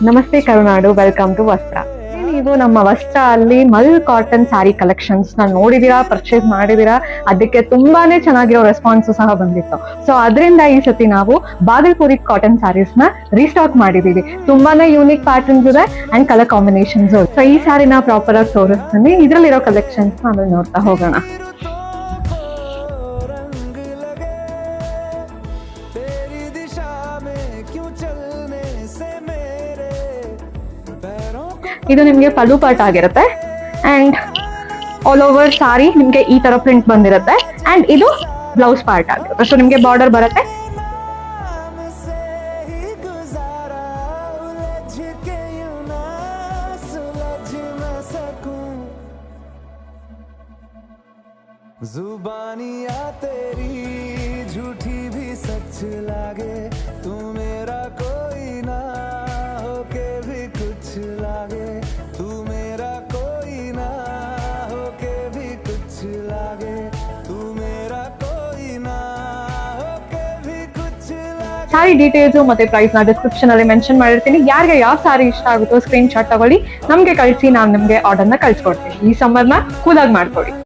ನಮಸ್ತೆ ಕರುನಾಡು, welcome to ವಸ್ತ್ರ. ನೀವು ನಮ್ಮ ವಸ್ತ್ರ ಅಲ್ಲಿ ಮಲ್ ಕಾಟನ್ ಸ್ಯಾರಿ ಕಲೆಕ್ಷನ್ಸ್ ನ ನೋಡಿದೀರಾ, ಪರ್ಚೇಸ್ ಮಾಡಿದೀರಾ. ಅದಕ್ಕೆ ತುಂಬಾನೇ ಚೆನ್ನಾಗಿರೋ ರೆಸ್ಪಾನ್ಸ್ ಸಹ ಬಂದಿತ್ತು. ಸೊ ಅದರಿಂದ ಈ ಸತಿ ನಾವು ಬಾಗಲ್ಪುರಿ ಕಾಟನ್ ಸ್ಯಾರೀಸ್ ನ ರೀಸ್ಟಾಕ್ ಮಾಡಿದೀವಿ. ತುಂಬಾನೇ ಯೂನಿಕ್ ಪ್ಯಾಟರ್ನ್ಸ್ ಇದೆ ಅಂಡ್ ಕಲರ್ ಕಾಂಬಿನೇಷನ್ಸ್. ಸೊ ಈ ಸ್ಯಾರಿನ ಪ್ರಾಪರ್ ಆಗಿ ತೋರಿಸ್ತೀನಿ. ಇದ್ರಲ್ಲಿರೋ ಕಲೆಕ್ಷನ್ಸ್ ಆಮೇಲೆ ನೋಡ್ತಾ ಹೋಗೋಣ. ಇದು ನಿಮ್ಗೆ ಪಲ್ಲು ಪಾರ್ಟ್ ಆಗಿರುತ್ತೆ ಅಂಡ್ ಆಲ್ ಓವರ್ ಸಾರಿ ನಿಮ್ಗೆ ಈ ತರ ಪ್ರಿಂಟ್ ಬಂದಿರುತ್ತೆ ಅಂಡ್ ಇದು ಬ್ಲೌಸ್ ಪಾರ್ಟ್ ಆಗಿರುತ್ತೆ. ಸೊ ನಿಮ್ಗೆ ಬಾರ್ಡರ್ ಬರುತ್ತೆ. जुबानिया तेरी झूठी भी सच लागे, तू मेरा कोई ना होके भी कुछ लागे, तू मेरा कोई ना होके भी कुछ लागे, तू मेरा कोई ना होके भी कुछ लागे. ಸಾರಿ ಡೀಟೇಲ್ಸ್ ಮತ್ತೆ ಪ್ರೈಸ್ ನ ಡಿಸ್ಕ್ರಿಪ್ಷನ್ ಅಲ್ಲಿ ಮೆನ್ಷನ್ ಮಾಡಿರ್ತೀನಿ. ಯಾರಿಗೆ ಯಾವ ಸಾರಿ ಇಷ್ಟ ಆಗುತ್ತೋ ಸ್ಕ್ರೀನ್ ಶಾಟ್ ತಗೊಳ್ಳಿ, ನಮ್ಗೆ ಕಳಿಸಿ, ನಾವು ನಿಮ್ಗೆ ಆರ್ಡರ್ ನ ಕಳ್ಸಿಕೊಡ್ತೀನಿ. ಈ ಸಮ್ಮರ್ ನ ಕೂಲ್ ಆಗಿ ಮಾಡ್ಕೊಡಿ.